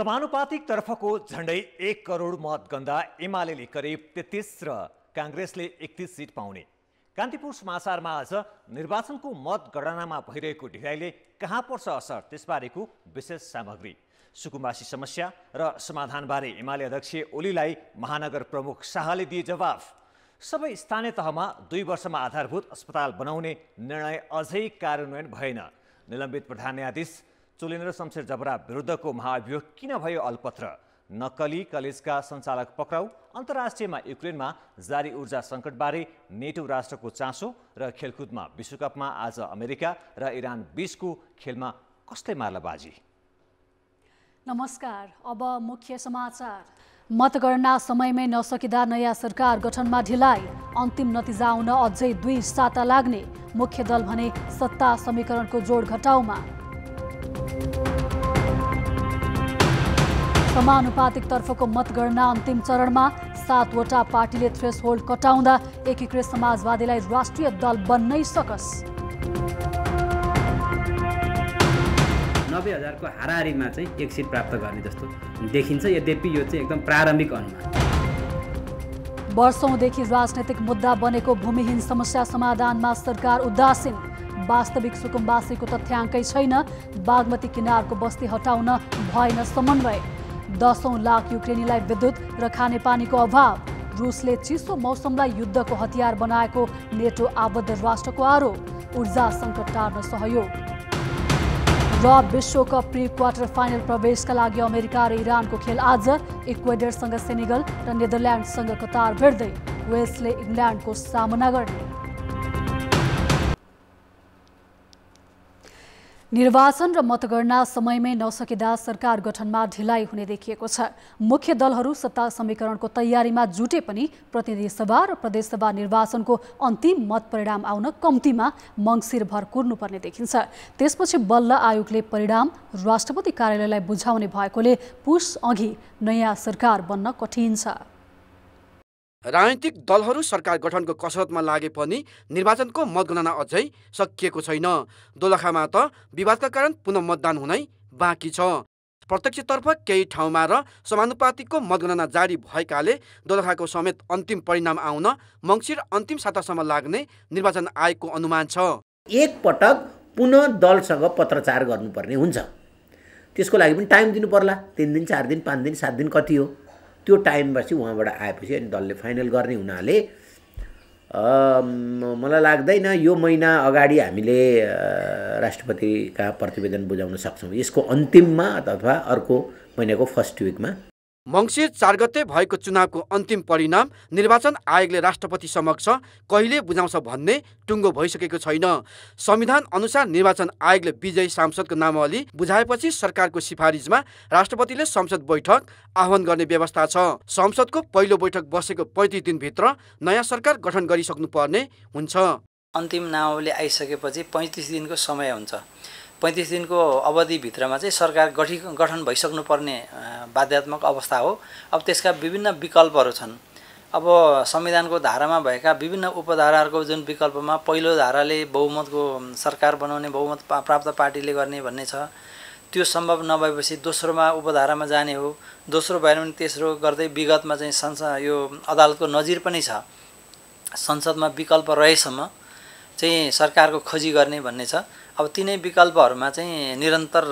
समानुपातिक तर्फको झण्डै 1 करोड मत गन्दा एमालेले करिब 33 र काङ्ग्रेसले 31 सिट पाउने। कान्तिपुर समाचारमा आज निर्वाचनको मतगणनामा भइरहेको ढिलाइले कहाँ पर्छ असर त्यसबारेको विशेष सामग्री, सुकुम्बासी समस्या र समाधानबारे एमाले अध्यक्ष ओलीलाई महानगर प्रमुख शाहले दिए जवाफ। सबै स्थानीय तहमा 2 वर्षमा आधारभूत अस्पताल बनाउने निर्णय अझै कार्यान्वयन भएन। निलम्बित प्रधान न्यायाधीश चोलेन्द्र शमशेर जबरा विरुद्धको महाभियोग किन भयो अल्पत्र? नक्कली कलेजका सञ्चालक पक्राउ, अन्तर्राष्ट्रियमा युक्रेनमा जारी ऊर्जा सङ्कटबारे नेटो राष्ट्रको चासो र खेलकुदमा विश्वकपमा आज अमेरिका र इरान बीचको खेलमा कसले मार्ला बाजी। नमस्कार, अब मुख्य समाचार। मतगणना समयमै नसकिँदा नयाँ सरकार गठनमा ढिलाइ, अन्तिम नतिजा आउन अझै 2 साता लाग्ने। मुख्य दल भने सत्ता समीकरणको जोड घटाउमा। समानुपातिक तर्फको मतगणना अन्तिम चरणमा 7 वटा पार्टीले थ्रेसहोल्ड कटाउँदा एकीकृत समाजवादीलाई राष्ट्रिय दल बन्नै सकस। 90,000 को हाराहारीमा चाहिँ 1 सिट प्राप्त गर्ने जस्तो देखिन्छ। यद्यपि यो चाहिँ एकदम प्रारम्भिक अनुमान। वर्षौंदेखि राजनैतिक मुद्दा बनेको भूमिहीन समस्या समाधानमा सरकार उदासीन। वास्तविक सुकुम्बासीको तथ्याङ्कै छैन। बागमती किनारको बस्ती हटाउन भएन समन्वय। 10औं लाख युक्रेनीलाई विद्युत र खानेपानीको अभाव। रुसले चिसो मौसमलाई युद्धको हतियार बनाएको नेटो आबद्ध राष्ट्रको आरोप। ऊर्जा सङ्कट टार्न सहयोग। र विश्वकप प्री क्वार्टर फाइनल प्रवेशका लागि अमेरिका र इरानको खेल आज। इक्वेडरसँग सेनेगल र नेदरल्यान्डसँग कतार भिड्दै। वेल्सले इङ्ल्यान्डको सामना गर्ने। निर्वाचन र मतगणना समयमै नसकिँदा सरकार गठनमा ढिलाइ हुने देखिएको छ। मुख्य दलहरू सत्ता समीकरणको तयारीमा जुटे पनि प्रतिनिधि सभा र प्रदेशसभा निर्वाचनको अन्तिम मत परिणाम आउन कम्तीमा मङ्सिरभर कुर्नुपर्ने देखिन्छ। त्यसपछि बल्ल आयोगले परिणाम राष्ट्रपति कार्यालयलाई बुझाउने भएकोले पुस अघि नयाँ सरकार बन्न कठिन छ। राजनीतिक दलहरू सरकार गठनको कसरतमा लागे पनि निर्वाचनको मतगणना अझै सकिएको छैन। दोलखामा त विवादका कारण पुनः मतदान हुनै बाँकी छ। प्रत्यक्षतर्फ केही ठाउँमा र समानुपातिकको मतगणना जारी भएकाले दोलखाको समेत अन्तिम परिणाम आउन मङ्सिर अन्तिम सातासम्म लाग्ने निर्वाचन आयोगको अनुमान छ। एक पटक पुनः दलसँग पत्रचार गर्नुपर्ने हुन्छ। त्यसको लागि पनि टाइम दिनु पर्ला। 3 दिन 4 दिन 5 दिन 7 दिन कति हो, त्यो टाइमपछि उहाँबाट आएपछि अनि दलले फाइनल गर्ने हुनाले मलाई लाग्दैन यो महिना अगाडि हामीले राष्ट्रपति कहाँ प्रतिवेदन बुझाउन सक्छौँ। यसको अन्तिममा अथवा अर्को महिनाको फर्स्ट विकमा। मङ्सिर 4 गते भएको चुनावको अन्तिम परिणाम निर्वाचन आयोगले राष्ट्रपति समक्ष कहिले बुझाउँछ भन्ने टुङ्गो भइसकेको छैन। संविधान अनुसार निर्वाचन आयोगले विजयी सांसदको नामावली बुझाएपछि सरकारको सिफारिसमा राष्ट्रपतिले संसद बैठक आह्वान गर्ने व्यवस्था छ। संसदको पहिलो बैठक बसेको 35 दिनभित्र नयाँ सरकार गठन गरिसक्नुपर्ने हुन्छ। अन्तिम नामावली आइसकेपछि 35 दिनको समय हुन्छ। 35 दिनको अवधिभित्रमा चाहिँ सरकार गठन भइसक्नुपर्ने बाध्यात्मक अवस्था हो। अब त्यसका विभिन्न विकल्पहरू छन्। अब संविधानको धारामा भएका विभिन्न उपधाराहरूको जुन विकल्पमा पहिलो धाराले बहुमतको सरकार बनाउने बहुमत प्राप्त पार्टीले गर्ने भन्ने छ, त्यो सम्भव नभएपछि दोस्रोमा उपधारामा जाने हो। दोस्रो भएन भने तेस्रो गर्दै विगतमा चाहिँ यो अदालतको नजिर पनि छ। संसदमा विकल्प रहेसम्म चाहिँ सरकारको खोजी गर्ने भन्ने छ। अब तिनै विकल्पहरूमा चाहिँ निरन्तर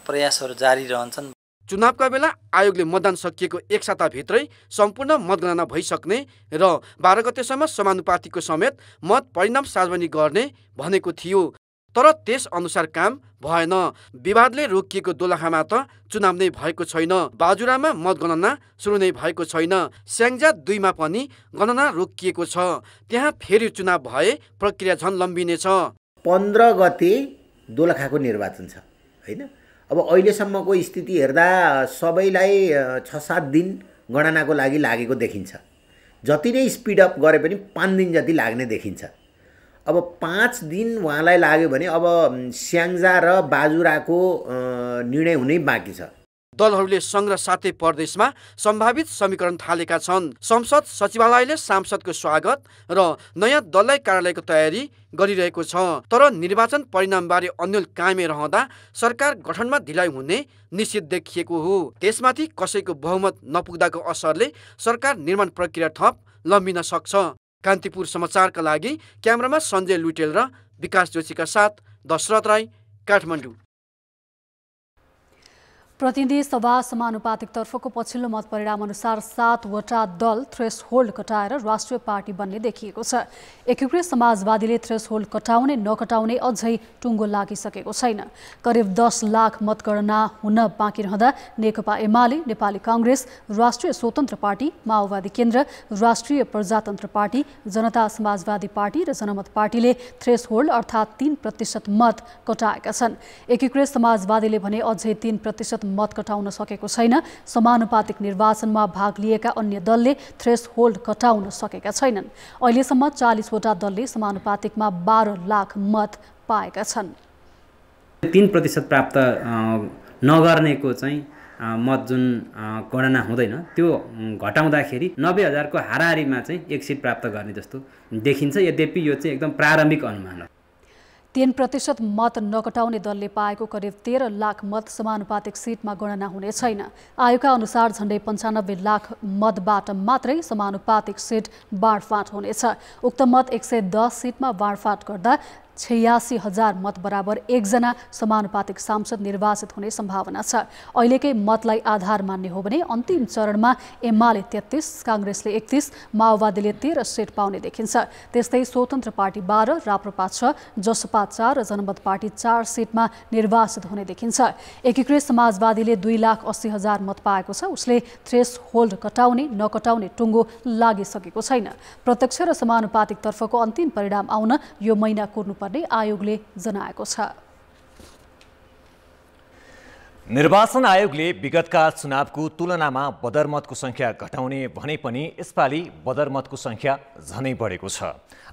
प्रयासहरू जारी रहन्छन्। चुनावका बेला आयोगले मतदान सकिएको 1 साताभित्रै सम्पूर्ण मतगणना भइसक्ने र 12 गतेसम्म समानुपातिकको समेत मत परिणाम सार्वजनिक गर्ने भनेको थियो। तर त्यस अनुसार काम भएन। विवादले रोकिएको दोलखामा त चुनाव नै भएको छैन। बाजुरामा मतगणना सुरु नै भएको छैन। स्याङ्जा 2 मा पनि गणना रोकिएको छ। त्यहाँ फेरि चुनाव भए प्रक्रिया झन लम्बिनेछ। 15 गते दोलखाको निर्वाचन छ हैन। अब अहिलेसम्मको स्थिति हेर्दा सबैलाई 6-7 दिन गणनाको लागि लागेको देखिन्छ। जति नै स्पिडअप गरे पनि 5 दिन जति लाग्ने देखिन्छ। अब 5 दिन उहाँलाई लाग्यो भने अब स्याङ्जा र बाजुराको निर्णय हुनै बाँकी छ। दलहरूले सङ्घ र सातै प्रदेशमा सम्भावित समीकरण थालेका छन्। संसद सचिवालयले सांसदको स्वागत र नयाँ दललाई कार्यालयको तयारी गरिरहेको छ। तर निर्वाचन परिणामबारे अन्यल कायमै रहँदा सरकार गठनमा ढिलाइ हुने निश्चित देखिएको हो। त्यसमाथि कसैको बहुमत नपुग्दाको असरले सरकार निर्माण प्रक्रिया थप लम्बिन सक्छ। कान्तिपुर समाचारका लागि क्यामेरामा सञ्जय लुटेल र विकास जोशीका साथ दशरथ राई, काठमाडौँ। प्रतिनिधि सभा समानुपातिकतर्फको पछिल्लो मत परिणाम अनुसार 7वटा दल थ्रेसहोल्ड कटाएर राष्ट्रिय पार्टी बन्ने देखिएको छ। एकीकृत समाजवादीले थ्रेसहोल्ड कटाउने नकटाउने अझै टुङ्गो लागिसकेको छैन। करिब 10 लाख मतगणना हुन बाँकी रहँदा नेकपा एमाले, नेपाली काङ्ग्रेस, राष्ट्रिय स्वतन्त्र पार्टी, माओवादी केन्द्र, राष्ट्रिय प्रजातन्त्र पार्टी, जनता समाजवादी पार्टी र जनमत पार्टीले थ्रेसहोल्ड अर्थात् 3% मत कटाएका छन्। एकीकृत समाजवादीले भने अझै 3% मत कटाउन सकेको छैन। समानुपातिक निर्वाचनमा भाग लिएका अन्य दलले थ्रेसहोल्ड कटाउन सकेका छैनन्। अहिलेसम्म 40वटा दलले समानुपातिकमा 12 लाख मत पाएका छन्। 3% प्राप्त नगर्नेको चाहिँ मत जुन गणना हुँदैन त्यो घटाउँदाखेरि 90,000को हाराहारीमा चाहिँ एक सिट प्राप्त गर्ने जस्तो देखिन्छ। यद्यपि यो चाहिँ एकदम प्रारम्भिक अनुमान हो। 3% मत नकटाउने दलले पाएको करिब 13 लाख मत समानुपातिक सिटमा गणना हुने छैन। आयोगका अनुसार झण्डै 95 लाख मतबाट मात्रै समानुपातिक सिट बाँडफाँड हुनेछ। उक्त मत 110 सिटमा बाँडफाँड गर्दा 86,000 मत बराबर एकजना समानुपातिक सांसद निर्वाचित हुने सम्भावना छ। अहिलेकै मतलाई आधार मान्ने हो भने अन्तिम चरणमा एमाले 33, काङ्ग्रेसले 31, माओवादीले 13 सिट पाउने देखिन्छ। त्यस्तै स्वतन्त्र पार्टी 12, राप्रपा 6, जसपा 4 र जनमत पार्टी 4 सिटमा निर्वाचित हुने देखिन्छ। एकीकृत समाजवादीले 2,80,000 मत पाएको छ। उसले थ्रेसहोल्ड कटाउने नकटाउने टुङ्गो लागिसकेको छैन। प्रत्यक्ष र समानुपातिक तर्फको अन्तिम परिणाम आउन यो महिना कुर्नुपर्ने आयोगले जनाएको छ। निर्वाचन आयोगले विगतका चुनावको तुलनामा बदरमतको संख्या घटाउने भने पनि यसपालि बदरमतको संख्या झनै बढेको छ।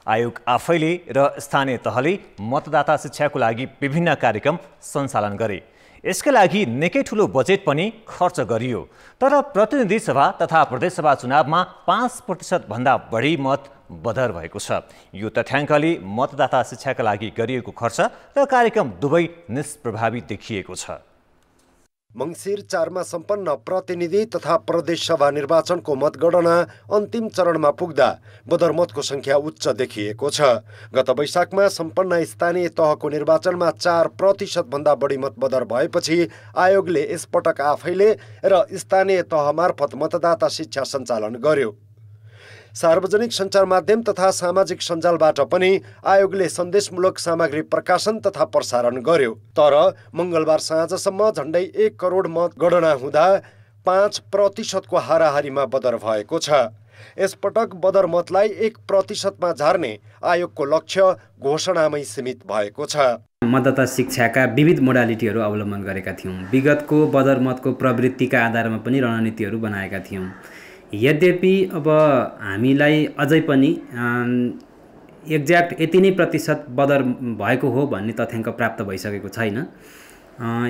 आयोग आफैले र स्थानीय तहले मतदाता शिक्षाको लागि विभिन्न कार्यक्रम सञ्चालन गरे। यसका लागि निकै ठुलो बजेट पनि खर्च गरियो। तर प्रतिनिधि सभा तथा प्रदेशसभा चुनावमा 5% भन्दा बढी मत बदर भएको छ। यो तथ्याङ्कले मतदाता शिक्षाका लागि गरिएको खर्च र कार्यक्रम दुवै निष्प्रभावी देखिएको छ। मङ्सिर 4 मा सम्पन्न प्रतिनिधि तथा प्रदेशसभा निर्वाचनको मतगणना अन्तिम चरणमा पुग्दा बदरमतको संख्या उच्च देखिएको छ। गत वैशाखमा सम्पन्न स्थानीय तहको निर्वाचनमा 4% भन्दा बढी मत बदर भएपछि आयोगले यसपटक आफैले र स्थानीय तह मार्फत मतदाता शिक्षा सञ्चालन गर्यो। सार्वजनिक सञ्चार माध्यम तथा सामाजिक सञ्जालबाट पनि आयोगले सन्देशमूलक सामग्री प्रकाशन तथा प्रसारण गर्यो। तर मङ्गलबार साँझसम्म झण्डै 1 करोड मत गणना हुँदा 5% को हाराहारीमा बदर भएको छ। यसपटक बदर मतलाई 1% मा झार्ने आयोगको लक्ष्य घोषणामै सीमित भएको छ। मतदाता शिक्षाका विविध मोडालिटीहरू अवलम्बन गरेका थियौँ। विगतको बदर मतको प्रवृत्तिका आधारमा पनि रणनीतिहरू बनाएका थियौँ। यद्यपि अब हामीलाई अझै पनि एक्ज्याक्ट यति नै प्रतिशत बदर भएको हो भन्ने तथ्याङ्क प्राप्त भइसकेको छैन।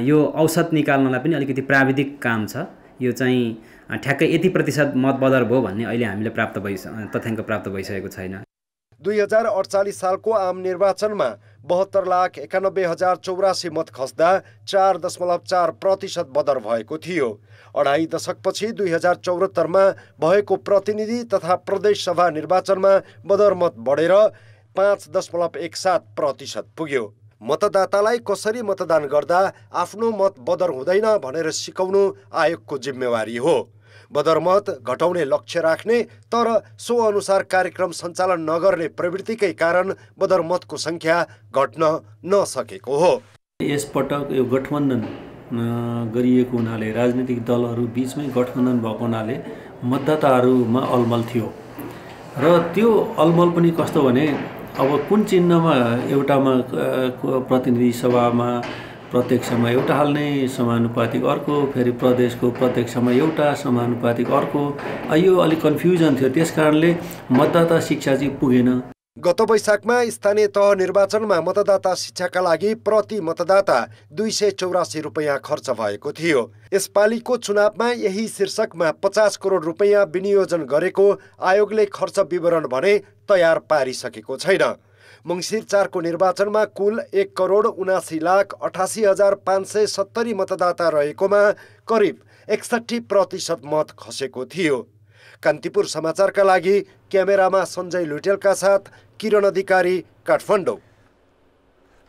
यो औसत निकाल्नलाई पनि अलिकति प्राविधिक काम छ। यो चाहिँ ठ्याक्कै यति प्रतिशत मत बदर भयो भन्ने अहिले हामीले तथ्याङ्क प्राप्त भइसकेको छैन। 2048 सालको आम निर्वाचनमा 72,91,084 मत खस्दा 4.4% बदर भएको थियो। 2.5 दशकपछि 2074 मा भएको प्रतिनिधि तथा प्रदेश सभा निर्वाचनमा बदर मत बढेर 5.17% पुग्यो। मतदातालाई कसरी मतदान गर्दा आफ्नो मत बदर हुँदैन भनेर सिकाउनु आयोगको जिम्मेवारी हो। बदरमत घटाउने लक्ष्य राख्ने तर सो अनुसार कार्यक्रम सञ्चालन नगर्ने प्रवृत्तिकै कारण बदरमतको संख्या घट्न नसकेको हो। यसपटक यो गठबन्धन गरिएको हुनाले राजनीतिक दलहरू बीचमै गठबन्धन भएको हुनाले मतदाताहरूमा अलमल थियो र त्यो अलमल पनि कस्तो भने अब कुन चिन्हमा एउटामा प्रतिनिधि सभामा प्रत्यक्षमा एउटा हाल्ने समानुपातिक, अर्को फेरि प्रदेशको प्रत्यक्षमा एउटा समानुपातिक अर्को, यो अलिक कन्फ्युजन थियो। त्यस कारणले मतदाता शिक्षा चाहिँ पुगेन। गत वैशाखमा स्थानीय तह निर्वाचनमा मतदाता शिक्षाका लागि प्रति मतदाता 284 रुपैयाँ खर्च भएको थियो। यसपालिको चुनावमा यही शीर्षकमा 50 करोड रुपैयाँ विनियोजन गरेको आयोगले खर्च विवरण भने तयार पारिसकेको छैन। मङ्सिर 4 को निर्वाचनमा कुल 1,79,88,570 मतदाता रहेकोमा करिब 61% मत खसेको थियो। कान्तिपुर समाचारका लागि क्यामेरामा सञ्जय लुटेलका साथ किरण अधिकारी, काठमाडौँ।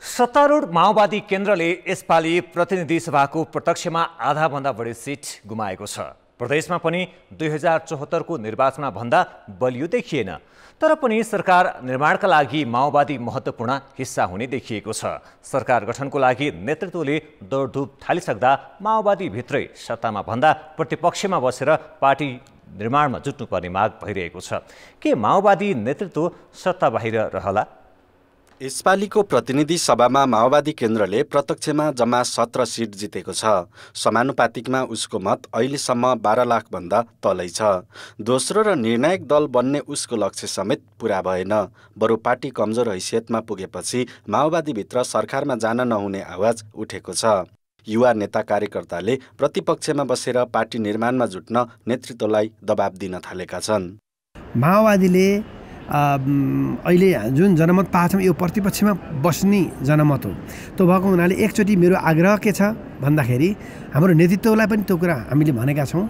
सत्तारूढ माओवादी केन्द्रले यसपालि प्रतिनिधि सभाको प्रत्यक्षमा आधाभन्दा बढी सिट गुमाएको छ। प्रदेशमा पनि 2074 को निर्वाचनमा भन्दा बलियो देखिएन, तर पनि सरकार निर्माणका लागि माओवादी महत्त्वपूर्ण हिस्सा हुने देखिएको छ। सरकार गठनको लागि नेतृत्वले दौडधुप थालिसक्दा माओवादी भित्रै सत्तामा भन्दा प्रतिपक्षमा बसेर पार्टी निर्माणमा जुट्नुपर्ने माग भइरहेको छ। के माओवादी नेतृत्व सत्ता बाहिर रहला? यसपालिको प्रतिनिधि सभामा माओवादी केन्द्रले प्रत्यक्षमा जम्मा 17 सिट जितेको छ। समानुपातिकमा उसको मत अहिलेसम्म 12 लाख भन्दा तलै छ। दोस्रो र निर्णायक दल बन्ने उसको लक्ष्य समेत पूरा भएन। बरु पार्टी कमजोर हैसियतमा पुगेपछि माओवादीभित्र सरकारमा जान नहुने आवाज उठेको छ। युवा नेता कार्यकर्ताले प्रतिपक्षमा बसेर पार्टी निर्माणमा जुट्न नेतृत्वलाई दबाब दिन थालेका छन्। माओवादीले अहिले जुन जनमत पाएको छ यो प्रतिपक्षमा बस्ने जनमत हो। त्यो भएको हुनाले एकचोटि मेरो आग्रह के छ भन्दाखेरि हाम्रो नेतृत्वलाई पनि त्यो कुरा हामीले भनेका छौँ।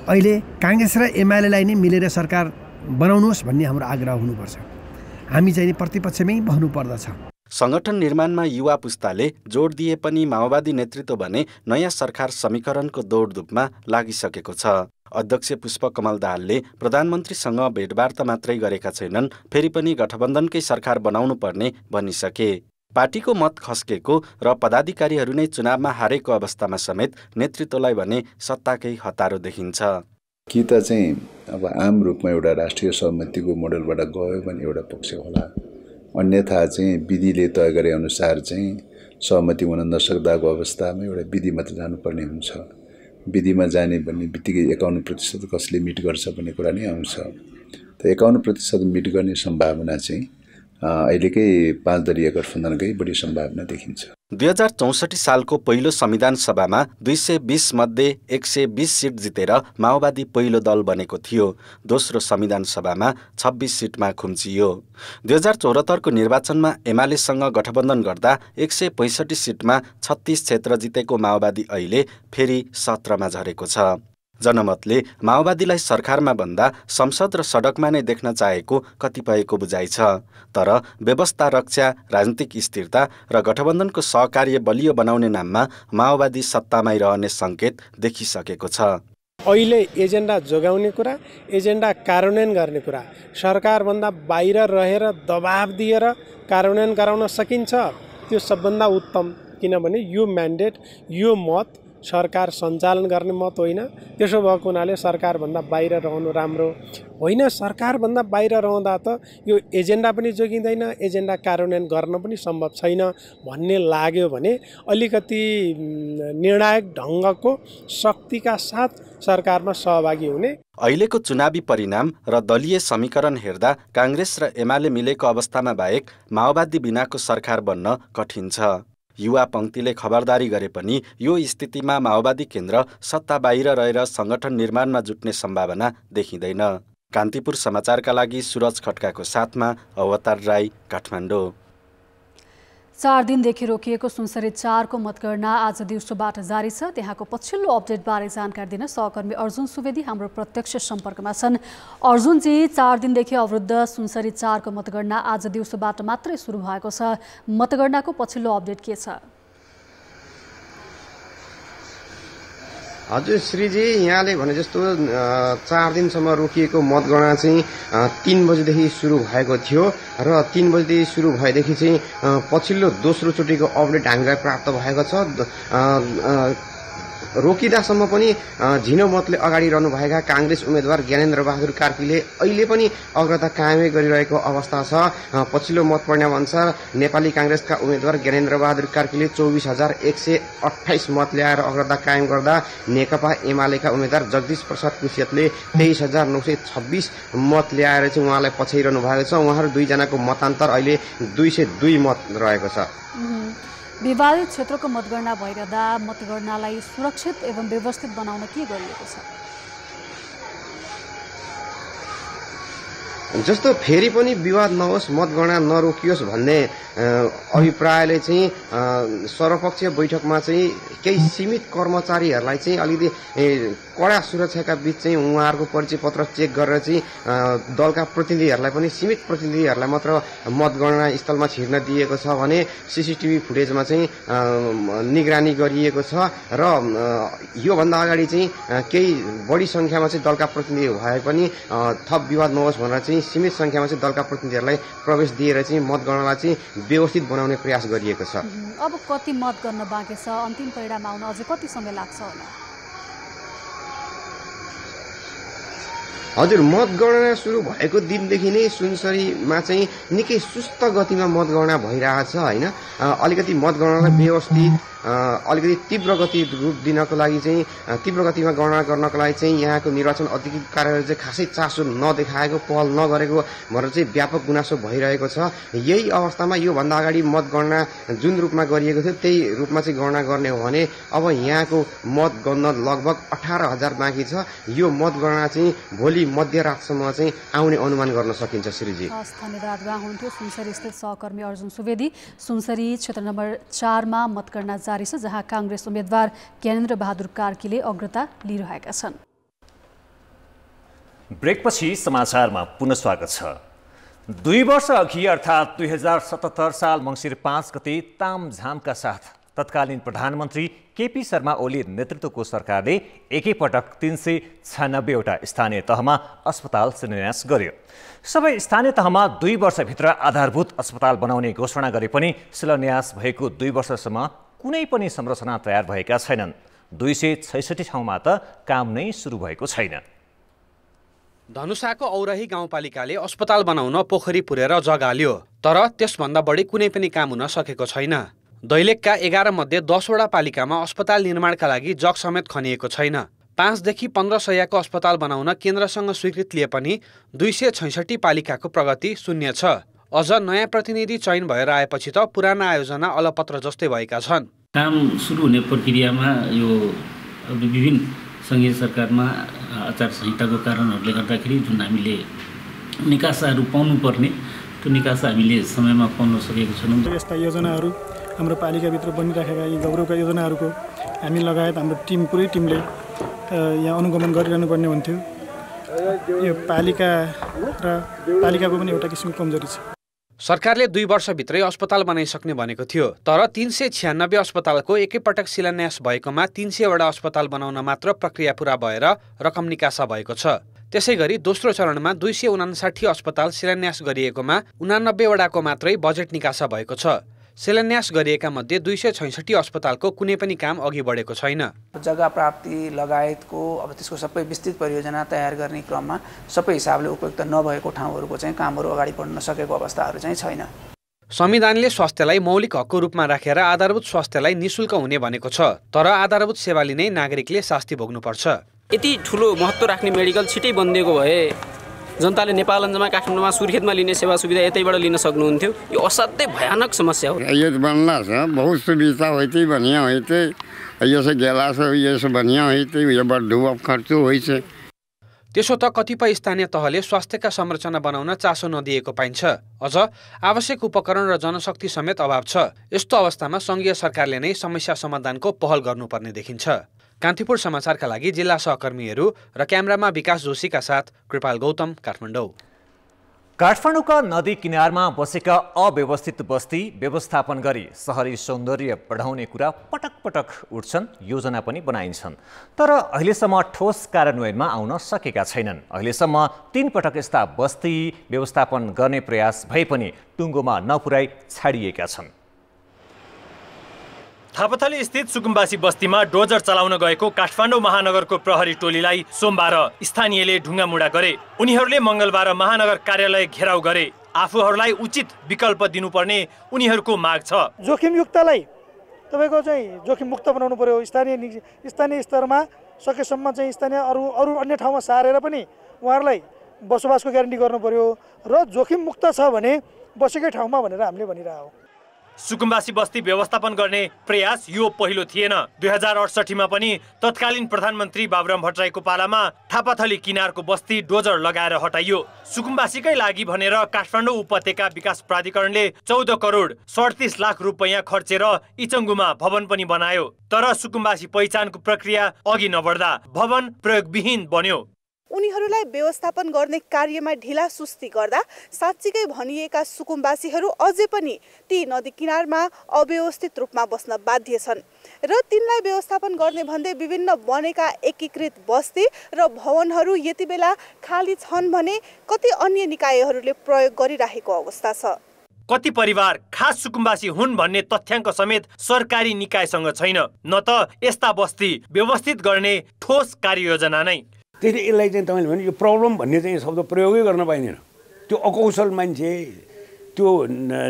अहिले काङ्ग्रेस र एमालेलाई नै मिलेर सरकार बनाउनुहोस् भन्ने हाम्रो आग्रह हुनुपर्छ। हामी चाहिँ प्रतिपक्षमै बस्नुपर्दछ। संगठन निर्माणमा युवा पुस्ताले जोड दिए पनि माओवादी नेतृत्व भने नयाँ सरकार समीकरणको दौडधुपमा लागिसकेको छ। अध्यक्ष पुष्पकमल दाहालले प्रधानमन्त्रीसँग भेटवार्ता मात्रै गरेका छैनन्, फेरि पनि गठबन्धनकै सरकार बनाउनु पर्ने भनिसके। पार्टीको मत खस्केको र पदाधिकारीहरू नै चुनावमा हारेको अवस्थामा समेत नेतृत्वलाई भने सत्ताकै हतारो देखिन्छ। कि त चाहिँ अब आम रूपमा एउटा राष्ट्रिय सहमतिको मोडलबाट गयो भने एउटा पक्ष होला, अन्यथा चाहिँ विधिले तय गरे अनुसार चाहिँ सहमति हुन नसक्दाको अवस्थामा एउटा विधिमा त जानुपर्ने हुन्छ। विधिमा जाने भन्ने बित्तिकै 51% कसले मिट गर्छ भन्ने कुरा नै आउँछ। त 51% मिट गर्ने सम्भावना चाहिँ अहिलेकै 5 दलीय गठबन्धनकै बढी सम्भावना देखिन्छ। 2064 सालको पहिलो संविधान सभामा 220 मध्ये 120 सिट जितेर माओवादी पहिलो दल बनेको थियो। दोस्रो संविधान सभामा 26 सिटमा खुम्चियो। 2074 को निर्वाचनमा एमालेसँग गठबन्धन गर्दा 165 सिटमा 36 क्षेत्र जितेको माओवादी अहिले फेरि 17 मा झरेको छ। जनमतले माओवादीलाई सरकारमा भन्दा संसद र सडकमा नै देख्न चाहेको कतिपयको बुझाइ छ। तर व्यवस्था रक्षा, राजनीतिक स्थिरता र गठबन्धनको सहकार्य बलियो बनाउने नाममा माओवादी सत्तामै रहने सङ्केत देखिसकेको छ। अहिले एजेन्डा जोगाउने कुरा, एजेन्डा कार्यान्वयन गर्ने कुरा सरकारभन्दा बाहिर रहेर दबाब दिएर कार्यान्वयन गराउन सकिन्छ। त्यो सबभन्दा उत्तम, किनभने यो म्यान्डेट, यो मत सरकार सञ्चालन गर्ने मत होइन। त्यसो भएको हुनाले सरकारभन्दा बाहिर रहनु राम्रो होइन। सरकारभन्दा बाहिर रहँदा त यो एजेन्डा पनि जोगिँदैन, एजेन्डा कार्यान्वयन गर्न पनि सम्भव छैन भन्ने लाग्यो भने अलिकति निर्णायक ढङ्गको शक्तिका साथ सरकारमा सहभागी हुने। अहिलेको चुनावी परिणाम र दलीय समीकरण हेर्दा काङ्ग्रेस र एमाले मिलेको अवस्थामा बाहेक माओवादी बिनाको सरकार बन्न कठिन छ। युवा पङ्क्तिले खबरदारी गरे पनि यो स्थितिमा माओवादी केन्द्र सत्ता बाहिर रहेर संगठन निर्माणमा जुट्ने सम्भावना देखिँदैन। कान्तिपुर समाचारका लागि सुरज खड्काको साथमा अवतार राई, काठमाडौँ। 4 दिनदेखि रोकिएको सुनसरी 4 को मतगणना आज दिउँसोबाट जारी छ। त्यहाँको पछिल्लो अपडेटबारे जानकारी दिन सहकर्मी अर्जुन सुवेदी हाम्रो प्रत्यक्ष सम्पर्कमा छन्। अर्जुनजी, 4 दिनदेखि अवरुद्ध सुनसरी 4 को मतगणना आज दिउँसोबाट मात्रै सुरु भएको छ। मतगणनाको पछिल्लो अपडेट के छ? हजुर श्रीजी, यहाँले भने जस्तो 4 दिनसम्म रोकिएको मतगणना चाहिँ 3 बजेदेखि सुरु भएको थियो र 3 बजेदेखि सुरु भएदेखि चाहिँ पछिल्लो दोस्रो चोटिको अपडेट हामीलाई प्राप्त भएको छ। रोकिँदासम्म पनि झिनो मतले अगाडि रहनुभएका काङ्ग्रेस उम्मेदवार ज्ञानेन्द्र बहादुर कार्कीले अहिले पनि अग्रता कायमै गरिरहेको अवस्था छ। पछिल्लो मत परिणाम अनुसार नेपाली काङ्ग्रेसका उम्मेदवार ज्ञानेन्द्र बहादुर कार्कीले 24,128 मत ल्याएर अग्रता कायम गर्दा नेकपा एमालेका उम्मेदवार जगदीश प्रसाद कुसियतले 23,926 मत ल्याएर चाहिँ उहाँलाई पछ्याइरहनु भएको छ। उहाँहरू दुईजनाको मतान्तर अहिले 202 मत रहेको छ। विवादित क्षेत्रको मतगणना भइरहँदा मतगणनालाई सुरक्षित एवं व्यवस्थित बनाउन के गरिएको छ? जस्तो फेरि पनि विवाद नहोस्, मतगणना नरोकियोस् भन्ने अभिप्रायले चाहिँ सर्वपक्षीय बैठकमा चाहिँ केही सीमित कर्मचारीहरूलाई चाहिँ अलिकति कडा सुरक्षाका बीच चाहिँ उहाँहरूको परिचय पत्र चेक गरेर चाहिँ दलका प्रतिनिधिहरूलाई पनि सीमित प्रतिनिधिहरूलाई मात्र मतगणना स्थलमा छिर्न दिएको छ भने सीसीटीभी फुटेजमा चाहिँ निगरानी गरिएको छ र योभन्दा अगाडि चाहिँ केही बढी सङ्ख्यामा चाहिँ दलका प्रतिनिधि भए पनि थप विवाद नहोस् भनेर चाहिँ सीमित सङ्ख्यामा चाहिँ दलका प्रतिनिधिहरूलाई प्रवेश दिएर चाहिँ मतगणनालाई चाहिँ व्यवस्थित बनाउने प्रयास गरिएको छ। अब कति मत गर्न बाँकी छ? अन्तिम परिणाम आउन अझै कति समय लाग्छ होला? हजुर, मतगणना सुरु भएको दिनदेखि नै सुनसरीमा चाहिँ निकै सुस्त गतिमा मतगणना भइरहेछ होइन। अलिकति मतगणनालाई व्यवस्थित अलिकति तीव्र गति रूप दिनको लागि चाहिँ तीव्र गतिमा गणना गर्नको लागि चाहिँ यहाँको निर्वाचन अधिकृत कार्यालयले चाहिँ खासै चासो नदेखाएको, पहल नगरेको भनेर चाहिँ व्यापक गुनासो भइरहेको छ। यही अवस्थामा योभन्दा अगाडि मतगणना जुन रूपमा गरिएको थियो त्यही रूपमा चाहिँ गणना गर्ने हो भने अब यहाँको मत गन्न लगभग 18,000 बाँकी छ। यो मतगणना चाहिँ भोलि मध्यरातसम्म चाहिँ आउने अनुमान गर्न सकिन्छ। श्रीजी धन्यवाद। उहाँ हुनुहुन्थ्यो सुनसरी स्थित सहकर्मी अर्जुन सुवेदी। सुनसरी क्षेत्र नम्बर 4 मा मतगणना जारी छ, जहाँ काङ्ग्रेस उम्मेदवार ज्ञानेन्द्र बहादुर कार्कीले अग्रता लिइरहेका छन्। ब्रेकपछि समाचारमा पुनः स्वागत छ। 2 वर्ष अघि अर्थात् 2077 साल मङ्सिर 5 गते तामझामका साथ तत्कालीन प्रधानमन्त्री केपी शर्मा ओली नेतृत्वको सरकारले एकैपटक 396वटा स्थानीय तहमा अस्पताल शिलान्यास गर्यो। सबै स्थानीय तहमा 2 वर्षभित्र आधारभूत अस्पताल बनाउने घोषणा गरे पनि शिलान्यास भएको 2 वर्षसम्म कुनै पनि संरचना तयार भएका छैनन्। 266 ठाउँमा त काम नै सुरु भएको छैन। धनुषाको औरही गाउँपालिकाले अस्पताल बनाउन पोखरी पुरेर जग्गा लियो, तर त्यसभन्दा बढी कुनै पनि काम हुन सकेको छैन। दैलेखका 11 मध्ये 10वटा पालिकामा अस्पताल निर्माणका लागि जग समेत खनिएको छैन। 5 देखि 15 सयको अस्पताल बनाउन केन्द्रसँग स्वीकृति लिए पनि 266 पालिकाको प्रगति शून्य छ। अझ नयाँ प्रतिनिधि चयन भएर आएपछि त पुराना आयोजना अलपत्र जस्तै भएका छन्। काम सुरु हुने प्रक्रियामा यो विभिन्न सङ्घीय सरकारमा आचार संहिताको कारणहरूले गर्दाखेरि जुन हामीले निकासाहरू पाउनुपर्ने त्यो निकासा हामीले समयमा पाउन सकेको छैनौँ। यस्ता योजनाहरू हाम्रो पालिकाभित्र बनिराखेका यी गौरवका योजनाहरूको हामी लगायत हाम्रो पुरै टिमले यहाँ अनुगमन गरिरहनु पर्ने हुन्थ्यो। यो पालिका र पालिकाको पनि एउटा किसिमको कमजोरी छ। सरकारले 2 वर्षभित्रै अस्पताल बनाइसक्ने भनेको थियो, तर 396 अस्पतालको एकैपटक शिलान्यास भएकोमा 300वटा अस्पताल बनाउन मात्र प्रक्रिया पूरा भएर रकम निकासा भएको छ। त्यसैगरी दोस्रो चरणमा 259 अस्पताल शिलान्यास गरिएकोमा 89वटाको मात्रै बजेट निकासा भएको छ। शिलान्यास गरिएका मध्ये 266 अस्पतालको कुनै पनि काम अघि बढेको छैन। जग्गा प्राप्ति लगायतको अब त्यसको सबै विस्तृत परियोजना तयार गर्ने क्रममा सबै हिसाबले उपयुक्त नभएको ठाउँहरूको चाहिँ कामहरू अगाडि बढ्न सकेको अवस्थाहरू चाहिँ छैन। संविधानले स्वास्थ्यलाई मौलिक हकको रूपमा राखेर आधारभूत स्वास्थ्यलाई निशुल्क हुने भनेको छ, तर आधारभूत सेवा लिने नागरिकले शास्ति भोग्नुपर्छ। यति ठुलो महत्त्व राख्ने मेडिकल छिटै बनिदिएको भए जनताले नेपालगञ्जमा काठमाडौँमा सुर्खेतमा लिने सेवा सुविधा यतैबाट लिन सक्नुहुन्थ्यो। यो असाध्यै भयानक समस्या हो। ये बनला छ बहुत सुविधा होती बढ़िया होते ये से गेला से ये से बढ़िया होते ये बड़ दुब खर्च होइछ। त्यसो त कतिपय स्थानीय तहले स्वास्थ्यका संरचना बनाउन चासो नदिएको पाइन्छ। अझ आवश्यक उपकरण र जनशक्ति समेत अभाव छ। यस्तो अवस्थामा सङ्घीय सरकारले नै समस्या समाधानको पहल गर्नुपर्ने देखिन्छ। कान्तिपुर समाचारका लागि जिल्ला सहकर्मीहरू र क्यामेरामा विकास जोशीका साथ कृपाल गौतम, काठमाडौँ। काठमाडौँका नदी किनारमा बसेका अव्यवस्थित बस्ती व्यवस्थापन गरी सहरी सौन्दर्य बढाउने कुरा पटक पटक उठ्छन्, योजना पनि बनाइन्छन्, तर अहिलेसम्म ठोस कार्यान्वयनमा आउन सकेका छैनन्। अहिलेसम्म 3 पटक यस्ता बस्ती व्यवस्थापन गर्ने प्रयास भए पनि टुङ्गोमा नपुर्याई छाडिएका छन्। थापाथली स्थित सुकुम्बासी बस्तीमा डोजर चलाउन गएको काठमाडौँ महानगरको प्रहरी टोलीलाई सोमबार स्थानीयले ढुङ्गामुढा गरे। उनीहरूले मङ्गलबार महानगर कार्यालय घेराउ गरे। आफूहरूलाई उचित विकल्प दिनुपर्ने उनीहरूको माग छ। जोखिमयुक्तलाई तपाईँको चाहिँ जोखिम मुक्त बनाउनु पर्यो। स्थानीय स्तरमा सकेसम्म चाहिँ स्थानीय अरू अन्य ठाउँमा सारेर पनि उहाँहरूलाई बसोबासको ग्यारेन्टी गर्नु पर्यो र जोखिम मुक्त छ भने बसेकै ठाउँमा भनेर हामीले भनिरहेको हो। सुकुम्बासी बस्ती व्यवस्थापन गर्ने प्रयास यो पहिलो थिएन। 2068मा पनि तत्कालीन प्रधानमन्त्री बाबुराम भट्टराईको पालामा थापाथली किनारको बस्ती डोजर लगाएर हटाइयो। सुकुम्बासीकै लागि भनेर काठमाडौँ उपत्यका विकास प्राधिकरणले 14 करोड 37 लाख रुपैयाँ खर्चेर इचङ्गुमा भवन पनि बनायो। तर सुकुम्बासी पहिचानको प्रक्रिया अघि नबढ्दा भवन प्रयोगविहीन बन्यो। उनीहरूलाई व्यवस्थापन गर्ने कार्यमा ढिला सुस्ती गर्दा साँच्चीकै भनिएका सुकुम्बासीहरू अझै पनि ती नदी किनारमा अव्यवस्थित रूपमा बस्न बाध्य छन् र तिनलाई व्यवस्थापन गर्ने भन्दै विभिन्न बनेका एकीकृत बस्ती र भवनहरू यति बेला खाली छन् भने कति अन्य निकायहरूले प्रयोग गरिरहेको अवस्था छ। कति परिवार खास सुकुम्बासी हुन् भन्ने तथ्याङ्क समेत सरकारी निकायसँग छैन, न त यस्ता बस्ती व्यवस्थित गर्ने ठोस कार्ययोजना नै। त्यसले यसलाई चाहिँ तपाईँले भने यो प्रब्लम भन्ने चाहिँ शब्द प्रयोगै गर्न पाइँदैन। त्यो अकौशल मान्छे, त्यो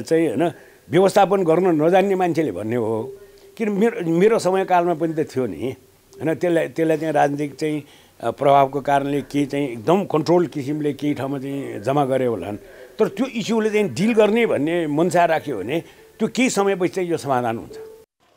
चाहिँ होइन व्यवस्थापन गर्न नजान्ने मान्छेले भन्ने हो। किन मेरो समयकालमा पनि त थियो नि होइन। त्यसलाई चाहिँ राजनीतिक चाहिँ प्रभावको कारणले केही चाहिँ एकदम कन्ट्रोल किसिमले केही ठाउँमा चाहिँ जम्मा गरे होलान्। तर त्यो इस्युले चाहिँ डिल गर्ने भन्ने मनसा राख्यो भने त्यो केही समयपछि चाहिँ यो समाधान हुन्छ।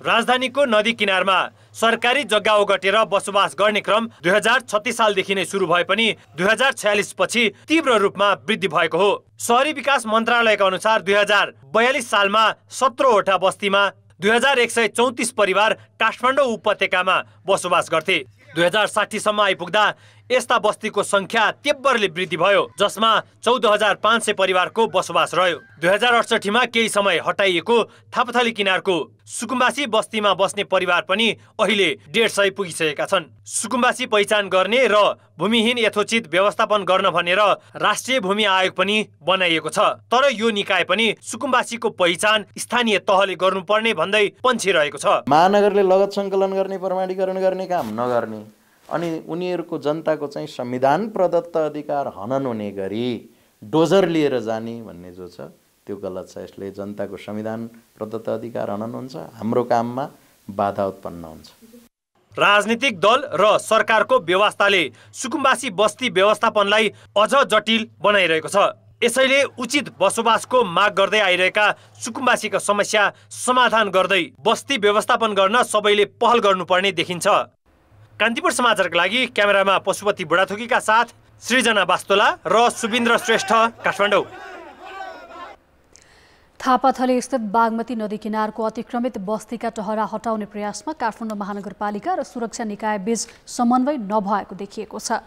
राजधानीको नदी किनारमा सरकारी जग्गा ओगटेर बसोबास गर्ने क्रम 2036 सालदेखि नै सुरु भए पनि 2046 पछि तीव्र रूपमा वृद्धि भएको हो। शहरी विकास मन्त्रालयका अनुसार 2042 सालमा 17वटा बस्तीमा 2134 परिवार काठमाडौँ उपत्यकामा बसोबास गर्थे। 2060 सम्म आइपुग्दा यस्ता बस्तीको संख्या तीव्रले वृद्धि भयो, जसमा 14,500 परिवारको बसोबास रह्यो। 2068मा केही समय हटाइएको थापाथली किनारको सुकुम्बासी बस्तीमा बस्ने परिवार पनि अहिले 150 पुगिसकेका छन्। सुकुम्बासी पहिचान गर्ने र भूमिहीन यथोचित व्यवस्थापन गर्न भनेर राष्ट्रिय भूमि आयोग पनि बनाइएको छ। तर यो निकाय पनि सुकुम्बासीको पहिचान स्थानीय तहले गर्नुपर्ने भन्दै पन्छिरहेको छ। महानगरले लगत सङ्कलन गर्ने, प्रमाणीकरण गर्ने काम नगर्ने अनि उनीहरूको जनताको चाहिँ संविधान प्रदत्त अधिकार हनन हुने गरी डोजर लिएर जाने भन्ने जो छ त्यो गलत छ। यसले जनताको संविधान प्रदत्त अधिकार हनन हुन्छ, हाम्रो काममा बाधा उत्पन्न हुन्छ। राजनीतिक दल र सरकारको व्यवस्थाले सुकुम्बासी बस्ती व्यवस्थापनलाई अझ जटिल बनाइरहेको छ। यसैले उचित बसोबासको माग गर्दै आइरहेका सुकुम्बासीका समस्या समाधान गर्दै बस्ती व्यवस्थापन गर्न सबैले पहल गर्नुपर्ने देखिन्छ। कान्तिपुर समाचारका लागि क्यामेरामा पशुपति बुढाथोकीका साथ सृजना बास्तोला र सुबिन्द्र श्रेष्ठ, काठमाडौँ। थापाथली स्थित बागमती नदी किनारको अतिक्रमित बस्तीका टहरा हटाउने प्रयासमा काठमाडौँ महानगरपालिका र सुरक्षा निकाय बीच समन्वय नभएको देखिएको छ।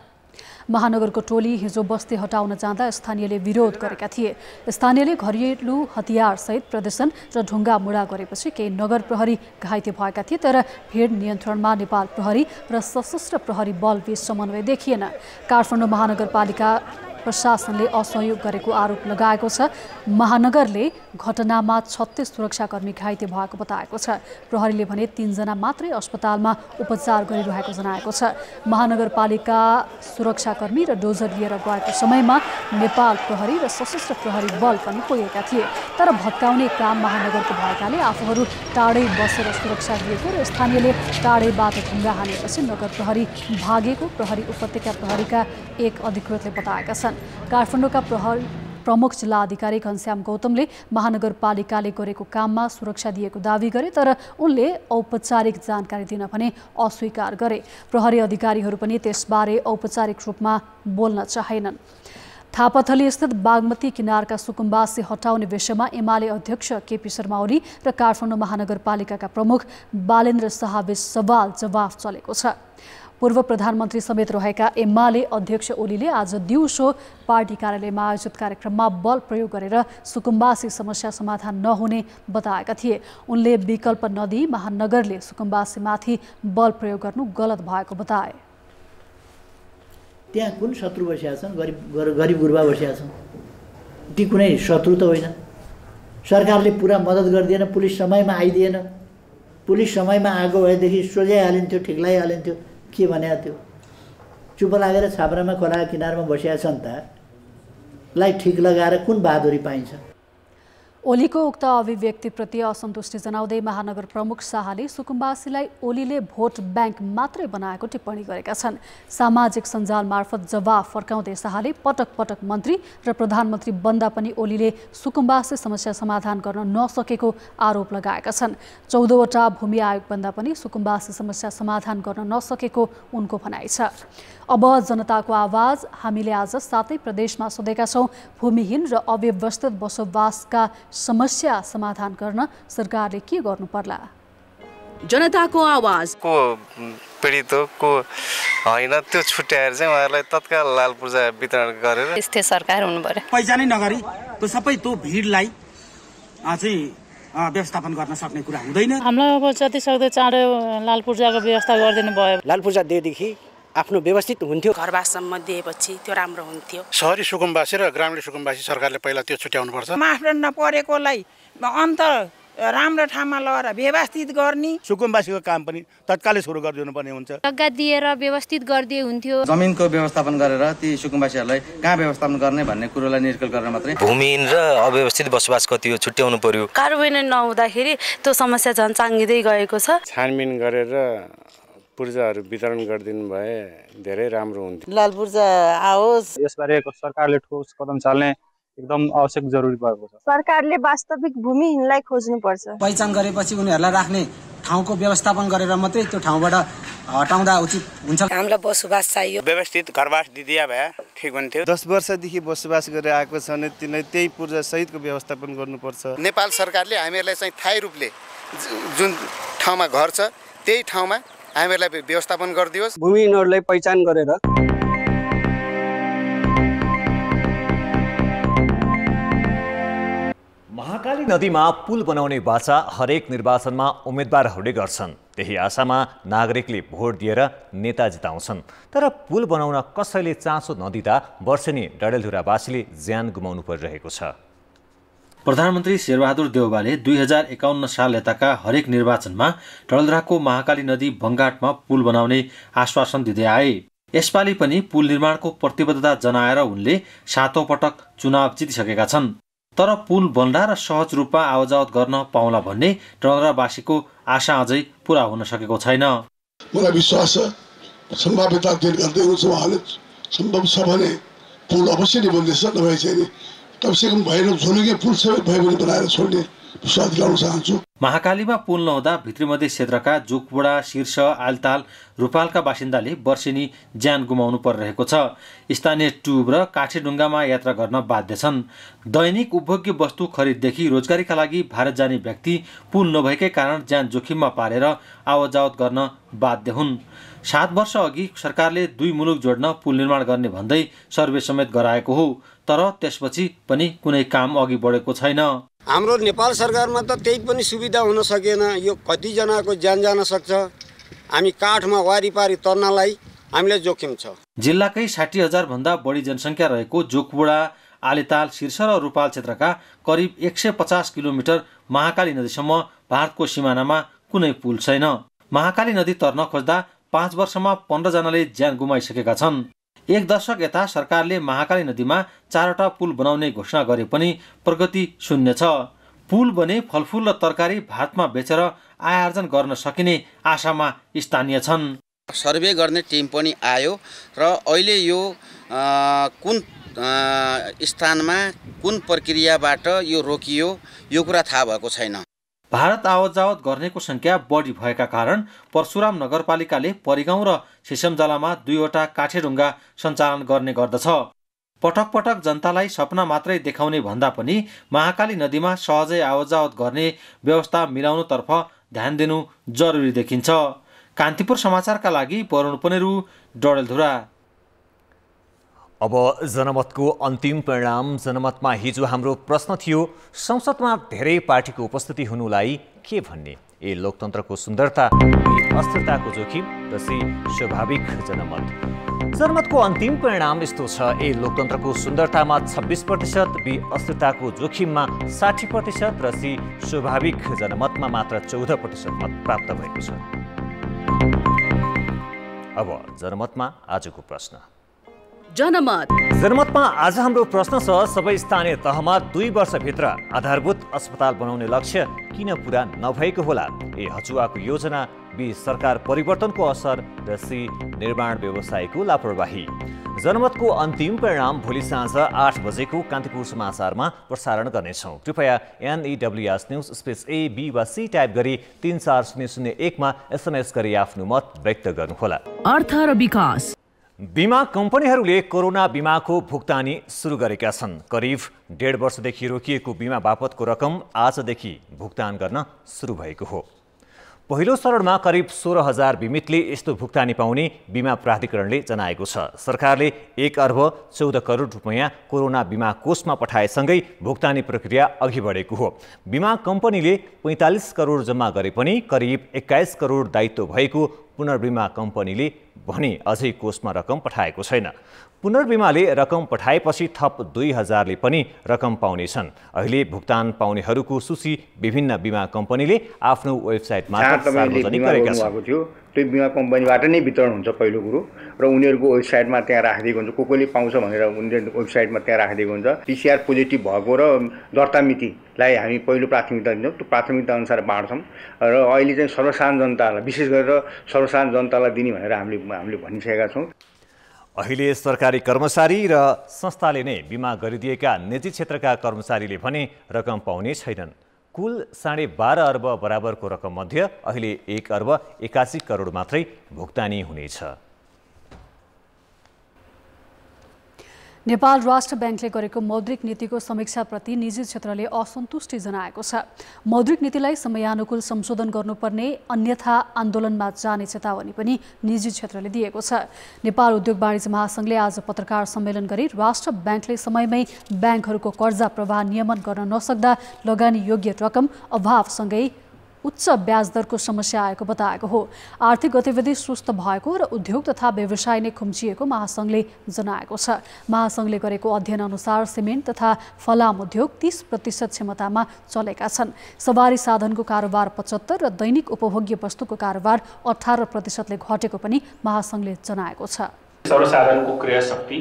महानगरको टोली हिजो बस्ती हटाउन जाँदा स्थानीयले विरोध गरेका थिए। स्थानीयले घरेलु हतियारसहित प्रदर्शन र ढुङ्गा मुढा गरेपछि केही नगर प्रहरी घाइते भएका थिए। तर भिड नियन्त्रणमा नेपाल प्रहरी र सशस्त्र प्रहरी बल बीच समन्वय देखिएन। काठमाडौँ महानगरपालिका प्रशासनले असहयोग गरेको आरोप लगाएको छ। महानगरले घटनामा 36 सुरक्षाकर्मी घाइते भएको बताएको छ। प्रहरीले भने 3 जना मात्रै अस्पतालमा उपचार गरिरहेको जनाएको छ। महानगरपालिका सुरक्षाकर्मी र डोजर लिएर गएको समयमा नेपाल प्रहरी र सशस्त्र प्रहरी बल पनि पुगेका थिए। तर भत्काउने काम महानगरको भएकाले आफूहरू टाढै बसेर सुरक्षा दिएको र स्थानीयले टाढैबाट ढुङ्गा हानेपछि नगर प्रहरी भागेको प्रहरी उपत्यका प्रहरीका एक अधिकृतले बताएका छन्। काठमाडौँका प्रमुख जिल्ला अधिकारी घनश्याम गौतमले महानगरपालिकाले गरेको काममा सुरक्षा दिएको दावी गरे, तर उनले औपचारिक जानकारी दिन भने अस्वीकार गरे। प्रहरी अधिकारीहरू पनि त्यसबारे औपचारिक रूपमा बोल्न चाहेनन्। थापाथली स्थित बागमती किनारका सुकुम्बासी हटाउने विषयमा एमाले अध्यक्ष केपी शर्मा ओली र काठमाडौँ महानगरपालिकाका प्रमुख बालेन्द्र शाहबीच सवाल जवाफ चलेको छ। पूर्व प्रधानमन्त्री समेत रहेका एमाले अध्यक्ष ओलीले आज दिउँसो पार्टी कार्यालयमा आयोजित कार्यक्रममा बल प्रयोग गरेर सुकुम्बासी समस्या समाधान नहुने बताएका थिए। उनले विकल्प नदिई महानगरले सुकुम्बासीमाथि बल प्रयोग गर्नु गलत भएको बताए। त्यहाँ कुन शत्रु बसेका छन्? गरिब गुरुबा बसेका छन्। ती कुनै शत्रु त होइन। सरकारले पुरा मद्दत गरिदिएन, पुलिस समयमा आइदिएन, पुलिस समयमा आएको भएदेखि सोझाइहालिन्थ्यो, ठिक लगाइहालिन्थ्यो। के भने त्यो चुप लागेर छाप्रामा खोला किनारमा बसिया जनतालाई ठिक लगाएर कुन बहादुरी पाइन्छ? ओलीको उक्त अभिव्यक्तिप्रति असन्तुष्टि जनाउँदै महानगर प्रमुख शाहले सुकुम्बासीलाई ओलीले भोट ब्याङ्क मात्रै बनाएको टिप्पणी गरेका छन्। सामाजिक सञ्जाल मार्फत जवाफ फर्काउँदै शाहले पटक पटक मन्त्री र प्रधानमन्त्री बन्दा पनि ओलीले सुकुम्बासी समस्या समाधान गर्न नसकेको आरोप लगाएका छन्। 14वटा भूमि आयोग बन्दा पनि सुकुम्बासी समस्या समाधान गर्न नसकेको उनको भनाइ छ। अब जनताको आवाज हामीले आज 7 प्रदेशमा सोधेका छौँ। भूमिहीन र अव्यवस्थित बसोबासका समस्या समाधान गर्न सरकारले के गर्नु पर्ला? जनताको आवाज को पीडित को हैन त्यो छुट्याएर चाहिँ उहाँहरूलाई तत्काल लाल पूर्जा वितरण गरेर यस्तै सरकार हुनु पर्यो। पहिचानै नगरी त्यो सबै त्यो भिडलाई चाहिँ व्यवस्थापन गर्न सक्ने कुरा हुँदैन। हामीलाई अब जति सक्दो चाँडो लाल पूर्जाको व्यवस्था गरिदिनु भयो। लाल पूर्जा दिएदेखि आफ्नो व्यवस्थित हुन्थ्यो। घरवाससम्म दिएपछि त्यो राम्रो हुन्थ्यो। शहरी सुकुम्बासी र ग्रामीण सुकुम्बासी सरकारले पहिला त्यो छुट्याउनु पर्छ। मापदण्ड नपरेकोलाई अन्त राम्रो ठाउँमा लगेर व्यवस्थित गर्ने। सुकुम्बासीको काम पनि तत्कालै सुरु गरिदिनु पर्ने हुन्छ। जग्गा दिएर व्यवस्थित गरिदिए हुन्थ्यो। जमिनको व्यवस्थापन गरेर ती सुकुम्बासीहरूलाई कहाँ व्यवस्थापन गर्ने भन्ने कुरोलाई निर्कल गरेर मात्रै भूमिहीन र अव्यवस्थित बसोबासको त्यो छुट्याउनु पर्यो। कार्यान्वयन नहुँदाखेरि त्यो समस्या झन् चाङ्गिँदै गएको छ। छानबिन गरेर पूर्जाहरू वितरण गरिदिनु भए धेरै राम्रो हुन्थ्यो। लाल पूर्जा आओस्। यसबारे सरकारले ठोस कदम चाल्ने एकदम आवश्यक जरुरी भएको छ। सरकारले वास्तविक भूमिहीनलाई खोज्नुपर्छ। पहिचान गरेपछि उनीहरूलाई राख्ने ठाउँको व्यवस्थापन गरेर मात्रै त्यो ठाउँबाट हटाउँदा उचित हुन्छ। हामीलाई बसोबास चाहियो। व्यवस्थित घरवास दिदिया भए ठिक हुन्थ्यो। 10 वर्षदेखि बसोबास गरेर आएको छ भने तिनीलाई त्यही पूर्जा सहितको व्यवस्थापन गर्नुपर्छ। नेपाल सरकारले हामीहरूलाई चाहिँ थायी रूपले जुन ठाउँमा घर छ त्यही ठाउँमा हामीहरूलाई व्यवस्थापन गरिदियोस्। भूमिहीनहरूलाई पहिचान गरेर महाकाली नदीमा पुल बनाउने बाचा हरेक निर्वाचनमा उम्मेदवारहरूले गर्छन्। त्यही आशामा नागरिकले भोट दिएर नेता जिताउँछन्। तर पुल बनाउन कसैले चासो नदिँदा वर्षेनी डडेलधुरावासीले ज्यान गुमाउनु परिरहेको छ। प्रधानमन्त्री शेरबहादुर देउवाले 2051 साल यताका हरेक निर्वाचनमा डडेलधुराको महाकाली नदी बङ्गाटमा पुल बनाउने आश्वासन दिँदै आए। यसपालि पनि पुल निर्माणको प्रतिबद्धता जनाएर उनले 7औं पटक चुनाव जितिसकेका छन्। तर पुल बन्दा र सहज रूपमा आवाजावत गर्न पाउला भन्ने डडेलधुरावासीको आशा अझै पूरा हुन सकेको छैन। मलाई विश्वास छ सम्भाव्यता देन गर्दै हुनुहुन्छ उहाँले। सम्भव छ भने पुल अवश्य नै बन्दैछ, नभए चाहिँ कमसेकम भएन झोलुगे पुल सबै भए पनि बनाएर छोड्ने विश्वास दिलाउन चाहन्छु। महाकालीमा पुल नहुँदा भित्री मध्य क्षेत्रका जोकबुढा, शीर्ष, आलताल, रूपालका बासिन्दाले वर्षेनी ज्यान गुमाउनु परिरहेको छ। स्थानीय ट्युब र काठेढुङ्गामा यात्रा गर्न बाध्य छन्। दैनिक उपभोग्य वस्तु खरिददेखि रोजगारीका लागि भारत जाने व्यक्ति पुल नभएकै कारण ज्यान जोखिममा पारेर आवाजावत गर्न बाध्य हुन्। 7 वर्ष अघि सरकारले 2 मुलुक जोड्न पुल निर्माण गर्ने भन्दै सर्वे समेत गराएको हो। तर त्यसपछि पनि कुनै काम अघि बढेको छैन। हाम्रो नेपाल सरकारमा त त्यही पनि सुविधा हुन सकेन। यो कतिजनाको ज्यान जान सक्छ। हामी काठमा वारिपारी तर्नलाई हामीलाई जोखिम छ। जिल्लाकै 60,000 भन्दा बढी जनसङ्ख्या रहेको जोकबुढा, आलेताल, शीर्ष र रूपाल क्षेत्रका करिब 150 किलोमिटर महाकाली नदीसम्म भारतको सिमानामा कुनै पुल छैन। महाकाली नदी तर्न खोज्दा 5 वर्षमा 15 जनाले ज्यान गुमाइसकेका छन्। 1 दशक यता सरकारले महाकाली नदीमा 4वटा पुल बनाउने घोषणा गरे पनि प्रगति शून्य छ। पुल बने फलफुल र तरकारी भारतमा बेचेर आय आर्जन गर्न सकिने आशामा स्थानीय छन्। सर्वे गर्ने टिम पनि आयो र अहिले यो कुन स्थानमा कुन प्रक्रियाबाट यो रोकियो यो कुरा थाहा भएको छैन। भारत आवत-जावत गर्नेको संख्या बढी भएका कारण परशुराम नगरपालिकाले परिगाउँ र सिसमजलामा 2वटा काठेढुङ्गा सञ्चालन गर्ने गर्दछ। पटक पटक जनतालाई सपना मात्रै देखाउने भन्दा पनि महाकाली नदीमा सहजै आवत-जावत गर्ने व्यवस्था मिलाउनुतर्फ ध्यान दिनु जरुरी देखिन्छ। कान्तिपुर समाचारका लागि वरुण पनेरू, डडेलधुरा। अब जनमतको अन्तिम परिणाम। जनमतमा हिजो हाम्रो प्रश्न थियो, संसदमा धेरै पार्टीको उपस्थिति हुनुलाई के भन्ने? ए लोकतन्त्रको सुन्दरता, अस्थिरताको जोखिम र सी स्वाभाविक जनमत। जनमतको अन्तिम परिणाम यस्तो छ: ए लोकतन्त्रको सुन्दरतामा 26%, बी अस्थिरताको जोखिममा 60% र सी स्वाभाविक जनमतमा मात्र 14% मत प्राप्त भएको छ। अब जनमतमा आजको प्रश्न। जनमतमा आज हाम्रो प्रश्न छ: सबै स्थानीय तहमा 2 वर्षभित्र आधारभूत अस्पताल बनाउने लक्ष्य किन पूरा नभएको होला? ए हचुवाको योजना, बी सरकार परिवर्तनको असर र सी निर्माण व्यवसायको लापरवाही। जनमतको अन्तिम परिणाम भोलि साँझ 8 बजेको कान्तिपुर समाचारमा प्रसारण गर्नेछौँ। कृपया NEWS news space A, B वा C टाइप गरी 34001 SMS गरी आफ्नो मत व्यक्त गर्नुहोला। अर्थ र विकास। बीमा कम्पनीहरूले कोरोना बीमाको भुक्तानी सुरु गरेका छन्। करिब 1.5 वर्षदेखि रोकिएको बीमा बापतको रकम आजदेखि भुक्तान गर्न सुरु भएको हो। पहिलो चरणमा करिब 16,000 बिमितले यस्तो भुक्तानी पाउने बीमा प्राधिकरणले जनाएको छ। सरकारले 1 अर्ब 14 करोड रुपैयाँ कोरोना बीमा कोषमा पठाएसँगै भुक्तानी प्रक्रिया अघि बढेको हो। बीमा कम्पनीले 45 करोड जम्मा गरे पनि करिब 21 करोड दायित्व भएको पुनर्बीमा कम्पनीले भने अझै कोषमा रकम पठाएको छैन। पुनर्बीमाले रकम पठाएपछि थप 2,000ले पनि रकम पाउनेछन्। अहिले भुक्तान पाउनेहरूको सूची विभिन्न बीमा कम्पनीले आफ्नो वेबसाइट मार्फत सार्वजनिक गरेका छन्। त्यो बिमा कम्पनीबाट नै वितरण हुन्छ पहिलो कुरो, र उनीहरूको वेबसाइटमा त्यहाँ राखिदिएको हुन्छ। कोले पाउँछ भनेर उनीहरूले वेबसाइटमा त्यहाँ राखिदिएको हुन्छ। PCR पोजिटिभ भएको र दर्ता मितिलाई हामी पहिलो प्राथमिकता दिन्छौँ। त्यो प्राथमिकता अनुसार बाँड्छौँ र अहिले चाहिँ सर्वसाधारण जनतालाई, विशेष गरेर सर्वसाधारण जनतालाई दिने भनेर हामीले भनिसकेका छौँ। अहिले सरकारी कर्मचारी र संस्थाले नै बिमा गरिदिएका निजी क्षेत्रका कर्मचारीले भने रकम पाउने छैनन्। कुल 12.5 अर्ब बराबरको रकम मध्ये अहिले 1 अर्ब 81 करोड मात्रै भुक्तानी हुनेछ। नेपाल राष्ट्र ब्याङ्कले गरेको मौद्रिक नीतिको समीक्षाप्रति निजी क्षेत्रले असन्तुष्टि जनाएको छ। मौद्रिक नीतिलाई समयानुकूल संशोधन गर्नुपर्ने, अन्यथा आन्दोलनमा जाने चेतावनी पनि निजी क्षेत्रले दिएको छ। नेपाल उद्योग वाणिज्य महासंघले आज पत्रकार सम्मेलन गरी राष्ट्र ब्याङ्कले समयमै ब्याङ्कहरूको कर्जा प्रवाह नियमन गर्न नसक्दा लगानी योग्य रकम अभावसँगै उच्च ब्याज दरको समस्या आएको बताएको हो। आर्थिक गतिविधि सुस्त भएको र उद्योग तथा व्यवसाय नै खुम्चिएको महासंघले जनाएको छ। महासंघले गरेको अध्ययन अनुसार सिमेन्ट तथा फलाम उद्योग 30% क्षमतामा चलेका छन्। सवारी साधनको कारोबार 75 र दैनिक उपभोग्य वस्तुको कारोबार 18%ले घटेको पनि महासंघले जनाएको छ। सर्वसाधारणको क्रिया शक्ति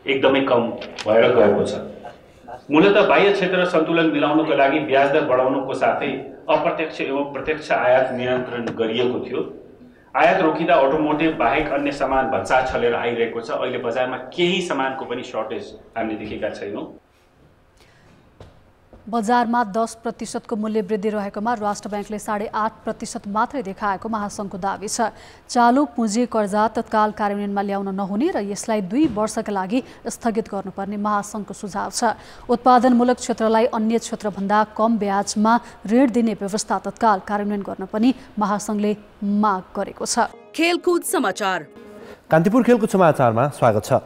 एकदमै कम भएर गएको छ। मूलतः बाह्य क्षेत्र सन्तुलन मिलाउनको लागि ब्याज दर बढाउनुको साथै अप्रत्यक्ष एवं प्रत्यक्ष आयात नियन्त्रण गरिएको थियो। आयात रोकिँदा अटोमोटिभ बाहेक अन्य सामान भत्सा छलेर आइरहेको छ। अहिले बजारमा केही सामानको पनि सर्टेज हामीले देखेका छैनौँ। बजारमा 10% को मूल्य वृद्धि रहेकोमा राष्ट्र ब्याङ्कले 8.5% मात्रै देखाएको महासंघको दावी छ। चालु पुँजी कर्जा तत्काल कार्यान्वयनमा ल्याउन नहुने र यसलाई 2 वर्षका लागि स्थगित गर्नुपर्ने महासंघको सुझाव छ। उत्पादनमूलक क्षेत्रलाई अन्य क्षेत्रभन्दा कम ब्याजमा ऋण दिने व्यवस्था तत्काल कार्यान्वयन गर्न पनि महासंघले माग गरेको छ। खेलकुद समाचार। कान्तिपुर खेलकुद समाचारमा स्वागत छ।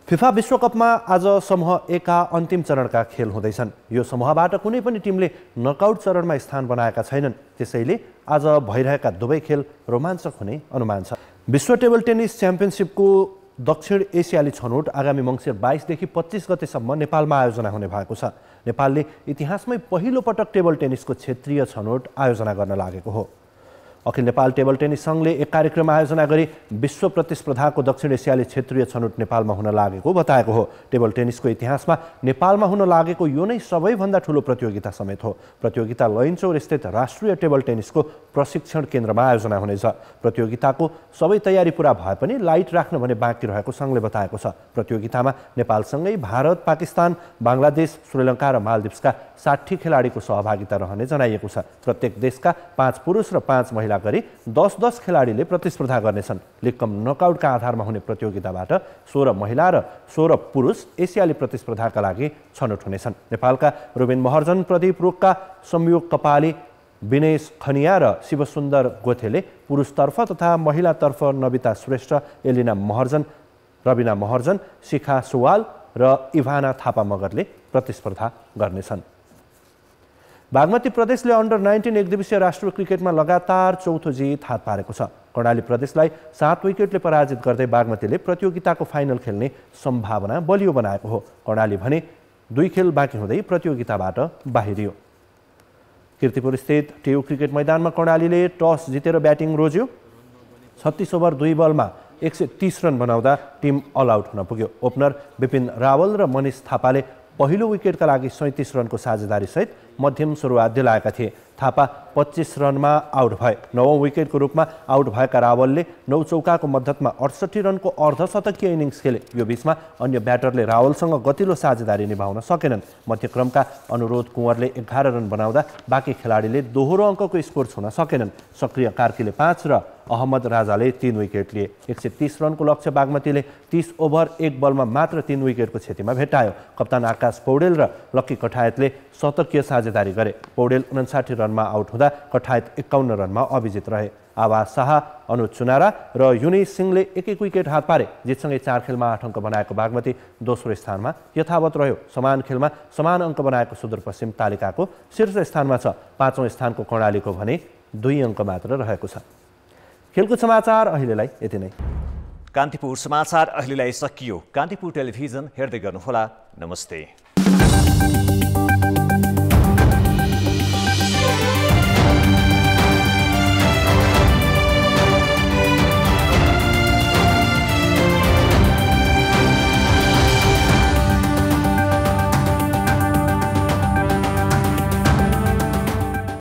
फिफा विश्वकपमा आज समूह ए का अन्तिम चरणका खेल हुँदैछन्। यो समूहबाट कुनै पनि टिमले नकआउट चरणमा स्थान बनाएका छैनन्। त्यसैले आज भइरहेका दुवै खेल रोमाञ्चक हुने अनुमान छ। विश्व टेबल टेनिस च्याम्पियनसिपको दक्षिण एसियाली छनौट आगामी मङ्सिर 22 देखि 25 गतेसम्म नेपालमा आयोजना हुने भएको छ। नेपालले इतिहासमै पहिलो पटक टेबल टेनिसको क्षेत्रीय छनौट आयोजना गर्न लागेको हो। अखिल नेपाल टेबल टेनिस सङ्घले एक कार्यक्रम आयोजना गरी विश्व प्रतिस्पर्धाको दक्षिण एसियाली क्षेत्रीय छनौट नेपालमा हुन लागेको बताएको हो। टेबल टेनिसको इतिहासमा नेपालमा हुन लागेको यो नै सबैभन्दा ठूलो प्रतियोगिता समेत हो। प्रतियोगिता लैनचौर स्थित राष्ट्रिय टेबल टेनिसको प्रशिक्षण केन्द्रमा आयोजना हुनेछ। प्रतियोगिताको सबै तयारी पूरा भए पनि लाइट राख्न भने बाँकी रहेको सङ्घले बताएको छ। प्रतियोगितामा नेपालसँगै भारत, पाकिस्तान, बङ्गलादेश, श्रीलङ्का र मालदिप्सका 60 खेलाडीको सहभागिता रहने जनाइएको छ। प्रत्येक देशका 5 पुरुष र 5 महिला गरी 10-10 खेलाडीले प्रतिस्पर्धा गर्नेछन्। लिगकम नकआउटका आधारमा हुने प्रतियोगिताबाट 16 महिला र 16 पुरुष एसियाली प्रतिस्पर्धाका लागि छनौट हुनेछन्। नेपालका रुबिन महर्जन, प्रदीप रोक्का, संयोग कपाली, विनेश खनिया र शिवसुन्दर गोथेले पुरुषतर्फ तथा महिलातर्फ नविता श्रेष्ठ, एलिना महर्जन, रविना महर्जन, शिखा सुवाल र इभाना थापा मगरले प्रतिस्पर्धा गर्नेछन्। बागमती प्रदेशले अन्डर 19 एकदिवसीय राष्ट्रिय क्रिकेटमा लगातार चौथो जित हात पारेको छ। कर्णाली प्रदेशलाई 7 विकेटले पराजित गर्दै बागमतीले प्रतियोगिताको फाइनल खेल्ने सम्भावना बलियो बनाएको हो। कर्णाली भने 2 खेल बाँकी हुँदै प्रतियोगिताबाट बाहिरियो। कीर्तिपुर स्थित टेउ क्रिकेट मैदानमा कर्णालीले टस जितेर ब्याटिङ रोज्यो। 36 ओभर 2 बलमा 130 रन बनाउँदा टिम अल आउट हुन पुग्यो। ओपनर विपिन रावल र मनिष थापाले पहिलो विकेटका लागि 37 रनको साझेदारीसहित मध्यम सुरुवात दिलाएका थिए। थापा 25 रनमा आउट भए। 9औं विकेटको रूपमा आउट भएका रावलले 9 चौकाको मद्दतमा 68 रनको अर्धशतकीय इनिङ्स खेले। यो बीचमा अन्य ब्याटरले रावलसँग गतिलो साझेदारी निभाउन सकेनन्। मध्यक्रमका अनुरोध कुँवरले 11 रन बनाउँदा बाँकी खेलाडीले दोहोरो अङ्कको स्कोर छुन सकेनन्। सक्रिय कार्कीले 5 र अहमद राजाले 3 विकेट लिए। 130 रनको लक्ष्य बागमतीले 30 ओभर 1 बलमा मात्र 3 विकेटको क्षतिमा भेटायो। कप्तान आकाश पौडेल र लक्की कठायतले शतकीय साझेदारी गरे। पौडेल 59 रनमा आउट हुँदा कठायत 51 रनमा अभिजित रहे। आवाज शाह, अनुज चुनारा र युनिस सिंहले 1-1 विकेट हात पारे। जितसँगै 4 खेलमा 8 अङ्क बनाएको बागमती दोस्रो स्थानमा यथावत रह्यो। समान खेलमा समान अङ्क बनाएको सुदूरपश्चिम तालिकाको शीर्ष स्थानमा छ। 5औं स्थानको कर्णालीको भने 2 अङ्क मात्र रहेको छ। खेलकुद समाचार अहिलेलाई यति नै। कान्तिपुर समाचार अहिलेलाई सकियो। कान्तिपुर टेलिभिजन हेर्दै गर्नुहोला। नमस्ते।